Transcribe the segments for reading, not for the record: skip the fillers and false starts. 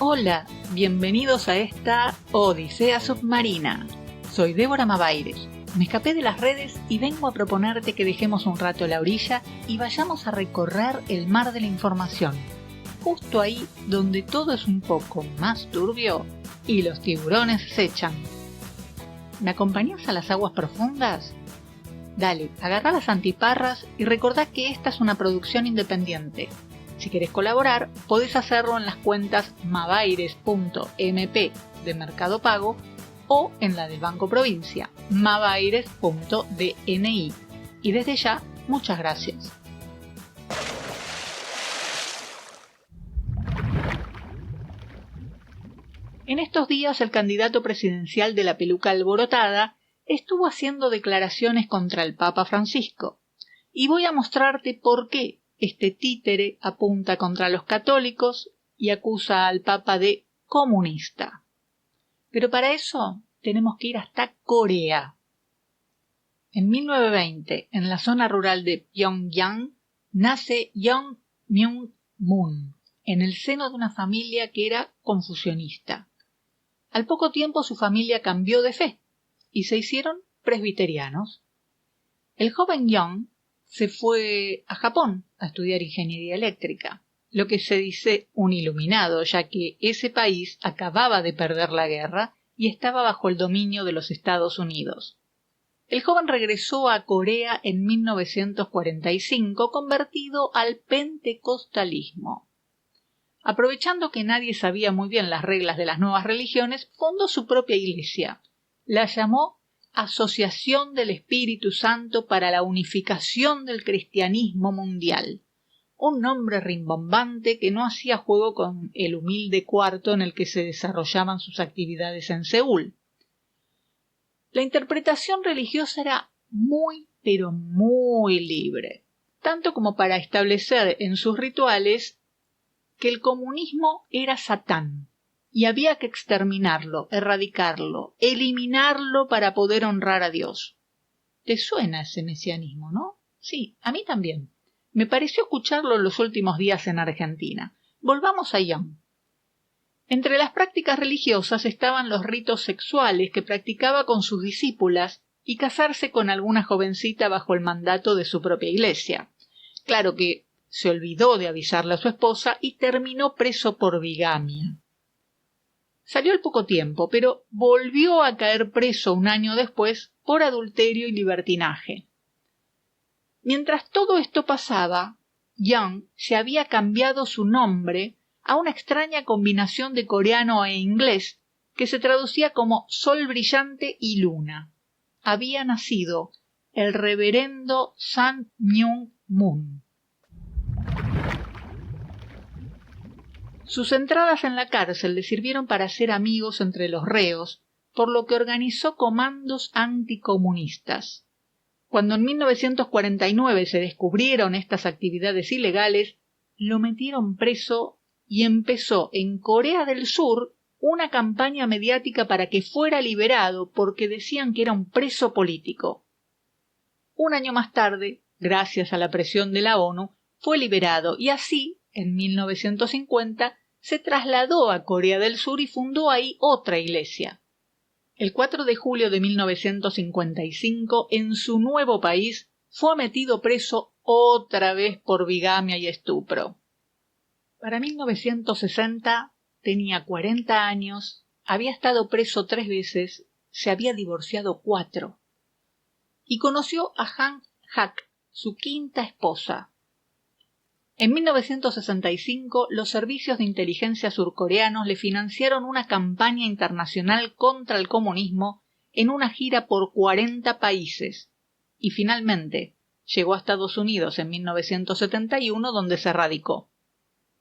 Hola, bienvenidos a esta Odisea Submarina. Soy Débora Mavaires. Me escapé de las redes y vengo a proponerte que dejemos un rato la orilla y vayamos a recorrer el mar de la información. Justo ahí donde todo es un poco más turbio y los tiburones acechan. ¿Me acompañás a las aguas profundas? Dale, agarrá las antiparras y recordá que esta es una producción independiente. Si querés colaborar, podés hacerlo en las cuentas mavaires.mp de Mercado Pago o en la del Banco Provincia, mavaires.dni. Y desde ya, muchas gracias. En estos días, el candidato presidencial de la peluca alborotada estuvo haciendo declaraciones contra el Papa Francisco. Y voy a mostrarte por qué este títere apunta contra los católicos y acusa al Papa de comunista. Pero para eso tenemos que ir hasta Corea. En 1920, en la zona rural de Pyongyang, nace Young Myung-moon, en el seno de una familia que era confucionista. Al poco tiempo su familia cambió de fe y se hicieron presbiterianos. El joven Young se fue a Japón a estudiar ingeniería eléctrica, lo que se dice un iluminado, ya que ese país acababa de perder la guerra y estaba bajo el dominio de los Estados Unidos. El joven regresó a Corea en 1945, convertido al pentecostalismo. Aprovechando que nadie sabía muy bien las reglas de las nuevas religiones, fundó su propia iglesia. La llamó Asociación del Espíritu Santo para la Unificación del Cristianismo Mundial, un nombre rimbombante que no hacía juego con el humilde cuarto en el que se desarrollaban sus actividades en Seúl. La interpretación religiosa era muy, pero muy libre, tanto como para establecer en sus rituales que el comunismo era Satán, y había que exterminarlo, erradicarlo, eliminarlo para poder honrar a Dios. ¿Te suena ese mesianismo, no? Sí, a mí también. Me pareció escucharlo en los últimos días en Argentina. Volvamos a Young. Entre las prácticas religiosas estaban los ritos sexuales que practicaba con sus discípulas y casarse con alguna jovencita bajo el mandato de su propia iglesia. Claro que se olvidó de avisarle a su esposa y terminó preso por bigamia. Salió al poco tiempo, pero volvió a caer preso un año después por adulterio y libertinaje. Mientras todo esto pasaba, Young se había cambiado su nombre a una extraña combinación de coreano e inglés que se traducía como Sol Brillante y Luna. Había nacido el reverendo Sang Myung-moon. Sus entradas en la cárcel le sirvieron para hacer amigos entre los reos, por lo que organizó comandos anticomunistas. Cuando en 1949 se descubrieron estas actividades ilegales, lo metieron preso y empezó en Corea del Sur una campaña mediática para que fuera liberado porque decían que era un preso político. Un año más tarde, gracias a la presión de la ONU, fue liberado y así, en 1950, se trasladó a Corea del Sur y fundó ahí otra iglesia. El 4 de julio de 1955, en su nuevo país, fue metido preso otra vez por bigamia y estupro. Para 1960 tenía 40 años, había estado preso 3 veces, se había divorciado 4 y conoció a Han Hak, su quinta esposa. En 1965, los servicios de inteligencia surcoreanos le financiaron una campaña internacional contra el comunismo en una gira por 40 países y finalmente llegó a Estados Unidos en 1971, donde se radicó.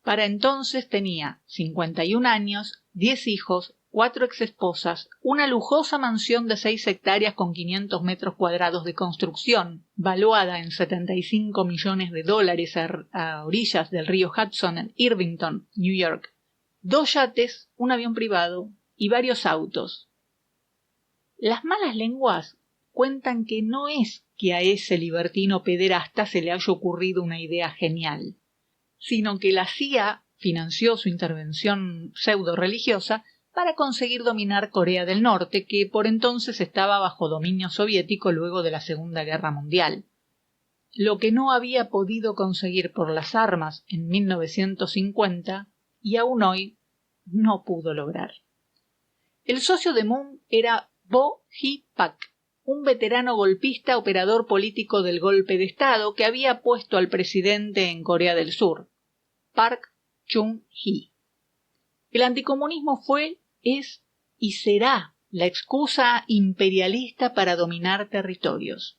Para entonces tenía 51 años, 10 hijos, 4 exesposas, una lujosa mansión de 6 hectáreas con 500 metros cuadrados de construcción, valuada en $75 millones a orillas del río Hudson en Irvington, New York, 2 yates, un avión privado y varios autos. Las malas lenguas cuentan que no es que a ese libertino pederasta se le haya ocurrido una idea genial, sino que la CIA financió su intervención pseudo-religiosa para conseguir dominar Corea del Norte, que por entonces estaba bajo dominio soviético luego de la Segunda Guerra Mundial. Lo que no había podido conseguir por las armas en 1950 y aún hoy no pudo lograr. El socio de Moon era Bo Hee-pak, un veterano golpista operador político del golpe de Estado que había puesto al presidente en Corea del Sur, Park Chung-hee. El anticomunismo fue, es y será la excusa imperialista para dominar territorios.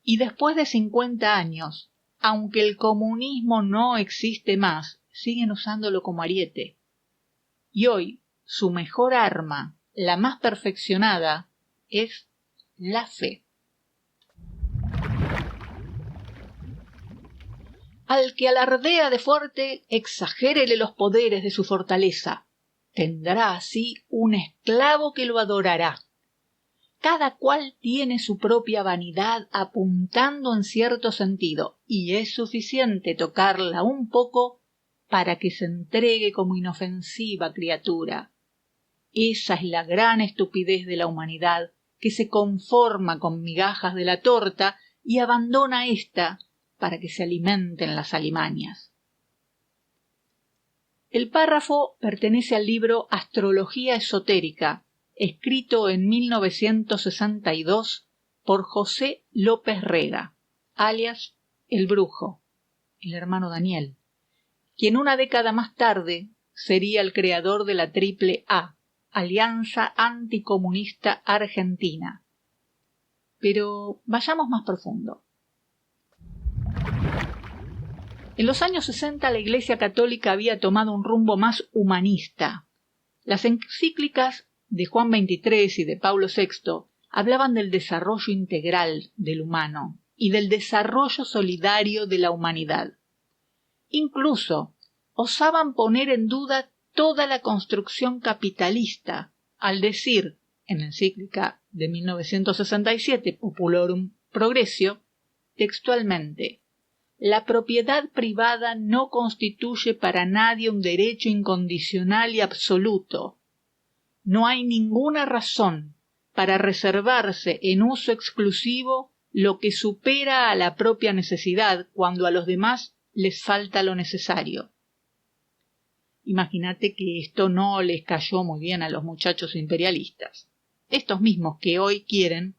Y después de 50 años, aunque el comunismo no existe más, siguen usándolo como ariete. Y hoy, su mejor arma, la más perfeccionada, es la fe. Al que alardea de fuerte, exagérele los poderes de su fortaleza. Tendrá así un esclavo que lo adorará. Cada cual tiene su propia vanidad apuntando en cierto sentido, y es suficiente tocarla un poco para que se entregue como inofensiva criatura. Esa es la gran estupidez de la humanidad, que se conforma con migajas de la torta y abandona ésta para que se alimenten las alimañas. El párrafo pertenece al libro Astrología Esotérica, escrito en 1962 por José López Rega, alias El Brujo, el hermano Daniel, quien una década más tarde sería el creador de la AAA, Alianza Anticomunista Argentina. Pero vayamos más profundo. En los años 60 la Iglesia Católica había tomado un rumbo más humanista. Las encíclicas de Juan XXIII y de Pablo VI hablaban del desarrollo integral del humano y del desarrollo solidario de la humanidad. Incluso osaban poner en duda toda la construcción capitalista, al decir, en la encíclica de 1967, Populorum Progressio, textualmente: la propiedad privada no constituye para nadie un derecho incondicional y absoluto. No hay ninguna razón para reservarse en uso exclusivo lo que supera a la propia necesidad cuando a los demás les falta lo necesario. Imagínate que esto no les cayó muy bien a los muchachos imperialistas, estos mismos que hoy quieren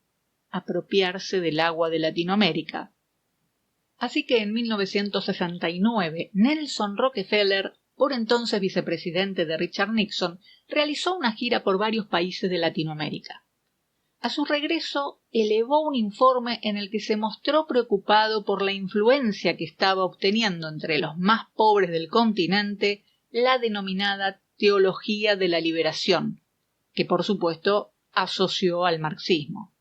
apropiarse del agua de Latinoamérica. Así que en 1969, Nelson Rockefeller, por entonces vicepresidente de Richard Nixon, realizó una gira por varios países de Latinoamérica. A su regreso, elevó un informe en el que se mostró preocupado por la influencia que estaba obteniendo entre los más pobres del continente la denominada teología de la liberación, que por supuesto asoció al marxismo.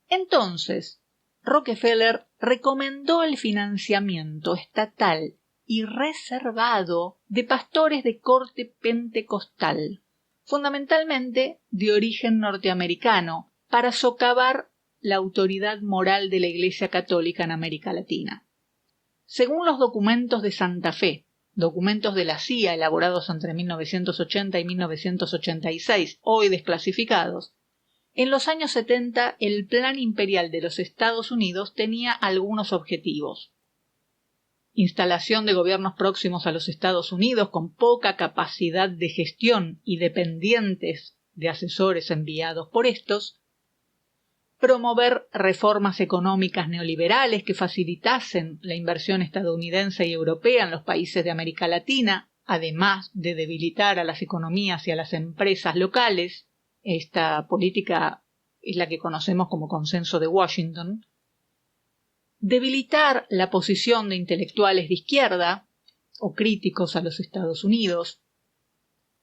Entonces, Rockefeller recomendó el financiamiento estatal y reservado de pastores de corte pentecostal, fundamentalmente de origen norteamericano, para socavar la autoridad moral de la Iglesia Católica en América Latina. Según los documentos de Santa Fe, documentos de la CIA elaborados entre 1980 y 1986, hoy desclasificados, en los años 70 el Plan Imperial de los Estados Unidos tenía algunos objetivos: instalación de gobiernos próximos a los Estados Unidos con poca capacidad de gestión y dependientes de asesores enviados por estos, promover reformas económicas neoliberales que facilitasen la inversión estadounidense y europea en los países de América Latina, además de debilitar a las economías y a las empresas locales. Esta política es la que conocemos como Consenso de Washington. Debilitar la posición de intelectuales de izquierda o críticos a los Estados Unidos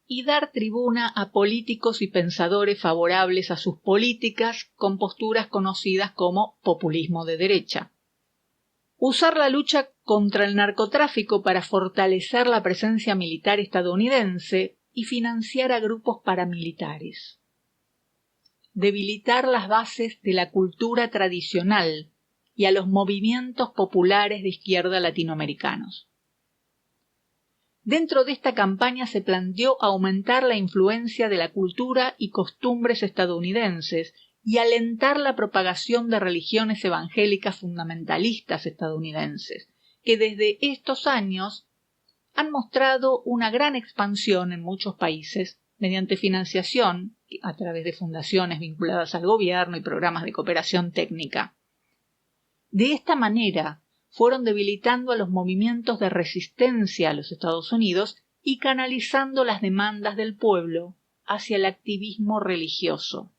y dar tribuna a políticos y pensadores favorables a sus políticas con posturas conocidas como populismo de derecha. Usar la lucha contra el narcotráfico para fortalecer la presencia militar estadounidense y financiar a grupos paramilitares. Debilitar las bases de la cultura tradicional y a los movimientos populares de izquierda latinoamericanos. Dentro de esta campaña se planteó aumentar la influencia de la cultura y costumbres estadounidenses y alentar la propagación de religiones evangélicas fundamentalistas estadounidenses, que desde estos años han mostrado una gran expansión en muchos países mediante financiación a través de fundaciones vinculadas al gobierno y programas de cooperación técnica. De esta manera fueron debilitando a los movimientos de resistencia a los Estados Unidos y canalizando las demandas del pueblo hacia el activismo religioso.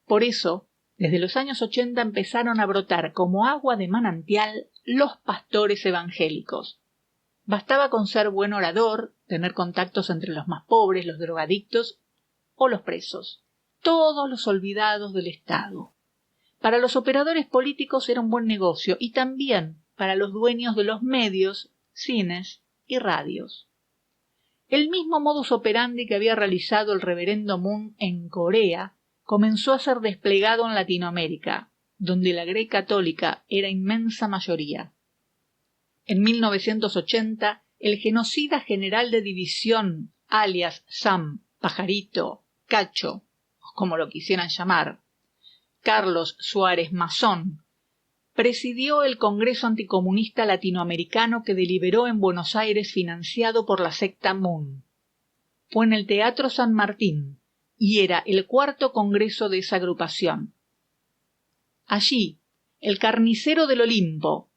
Por eso, desde los años 80 empezaron a brotar como agua de manantial los pastores evangélicos. Bastaba con ser buen orador, tener contactos entre los más pobres, los drogadictos o los presos, todos los olvidados del Estado. Para los operadores políticos era un buen negocio y también para los dueños de los medios, cines y radios. El mismo modus operandi que había realizado el reverendo Moon en Corea comenzó a ser desplegado en Latinoamérica, donde la Grey católica era inmensa mayoría. En 1980, el genocida general de división, alias Sam, Pajarito, Cacho, o como lo quisieran llamar, Carlos Suárez Mazón, presidió el Congreso Anticomunista Latinoamericano que deliberó en Buenos Aires financiado por la secta Moon. Fue en el Teatro San Martín y era el cuarto congreso de esa agrupación. Allí, el carnicero del Olimpo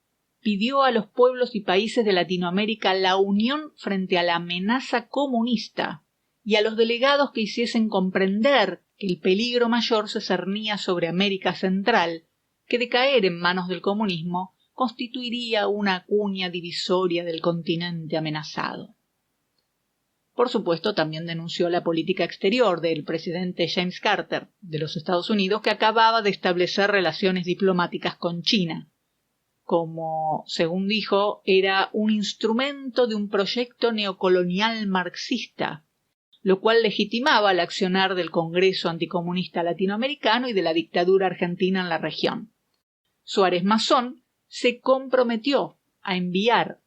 pidió a los pueblos y países de Latinoamérica la unión frente a la amenaza comunista y a los delegados que hiciesen comprender que el peligro mayor se cernía sobre América Central, que de caer en manos del comunismo constituiría una cuña divisoria del continente amenazado. Por supuesto, también denunció la política exterior del presidente James Carter de los Estados Unidos, que acababa de establecer relaciones diplomáticas con China, como, según dijo, era un instrumento de un proyecto neocolonial marxista, lo cual legitimaba el accionar del Congreso Anticomunista Latinoamericano y de la dictadura argentina en la región. Suárez Mazón se comprometió a enviar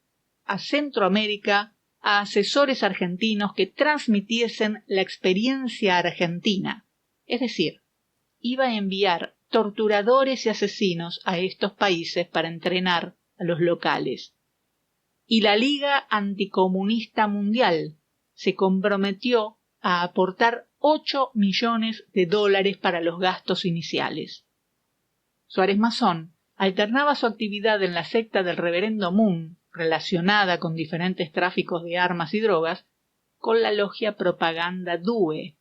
a Centroamérica a asesores argentinos que transmitiesen la experiencia argentina, es decir, iba a enviar torturadores y asesinos a estos países para entrenar a los locales. Y la Liga Anticomunista Mundial se comprometió a aportar $8 millones para los gastos iniciales. Suárez Mazón alternaba su actividad en la secta del reverendo Moon, relacionada con diferentes tráficos de armas y drogas, con la logia Propaganda Due.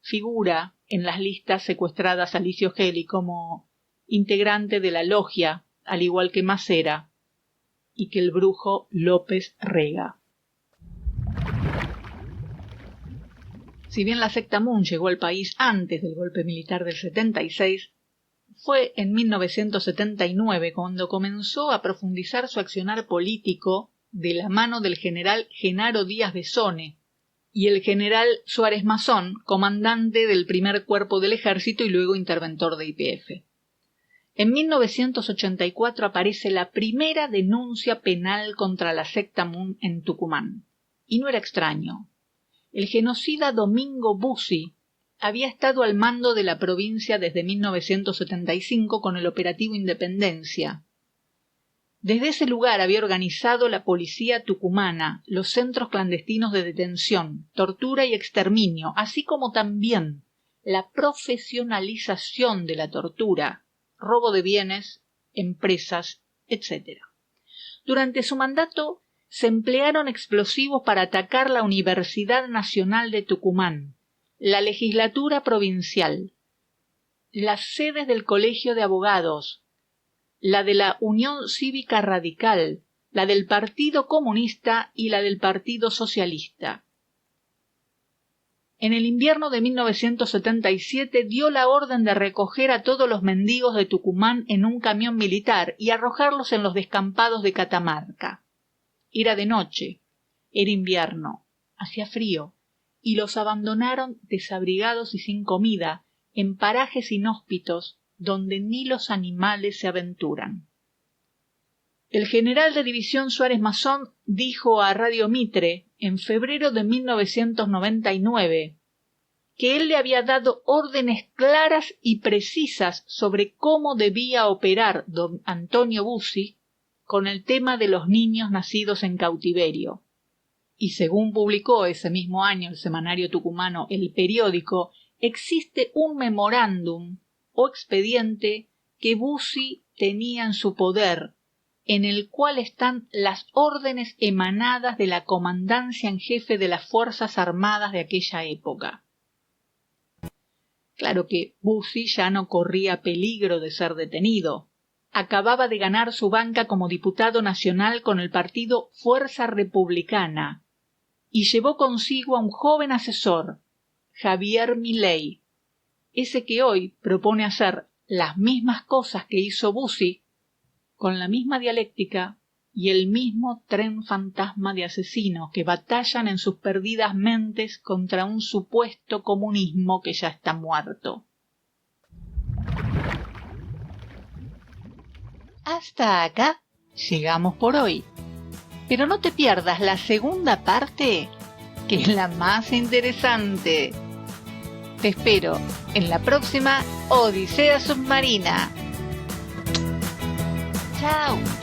Figura en las listas secuestradas Alicio Gelli como integrante de la logia, al igual que Macera y que el brujo López Rega. Si bien la secta Moon llegó al país antes del golpe militar del 76, fue en 1979 cuando comenzó a profundizar su accionar político de la mano del general Genaro Díaz Besone y el general Suárez Mazón, comandante del primer cuerpo del ejército y luego interventor de YPF. En 1984 aparece la primera denuncia penal contra la secta Moon en Tucumán. Y no era extraño. El genocida Domingo Bussi había estado al mando de la provincia desde 1975 con el operativo Independencia. Desde ese lugar había organizado la policía tucumana, los centros clandestinos de detención, tortura y exterminio, así como también la profesionalización de la tortura, robo de bienes, empresas, etc. Durante su mandato se emplearon explosivos para atacar la Universidad Nacional de Tucumán, la legislatura provincial, las sedes del Colegio de Abogados, la de la Unión Cívica Radical, la del Partido Comunista y la del Partido Socialista. En el invierno de 1977 dio la orden de recoger a todos los mendigos de Tucumán en un camión militar y arrojarlos en los descampados de Catamarca. Era de noche, era invierno, hacía frío, y los abandonaron desabrigados y sin comida en parajes inhóspitos donde ni los animales se aventuran. El general de división Suárez Mazón dijo a Radio Mitre en febrero de 1999, que él le había dado órdenes claras y precisas sobre cómo debía operar don Antonio Bussi con el tema de los niños nacidos en cautiverio. Y según publicó ese mismo año el semanario tucumano El Periódico, existe un memorándum o expediente que Bussi tenía en su poder, en el cual están las órdenes emanadas de la comandancia en jefe de las Fuerzas Armadas de aquella época. Claro que Bussi ya no corría peligro de ser detenido. Acababa de ganar su banca como diputado nacional con el partido Fuerza Republicana y llevó consigo a un joven asesor, Javier Milei, ese que hoy propone hacer las mismas cosas que hizo Bussi, con la misma dialéctica y el mismo tren fantasma de asesinos que batallan en sus perdidas mentes contra un supuesto comunismo que ya está muerto. Hasta acá llegamos por hoy, pero no te pierdas la segunda parte, que es la más interesante. Te espero en la próxima Odisea Submarina. ¡Chao!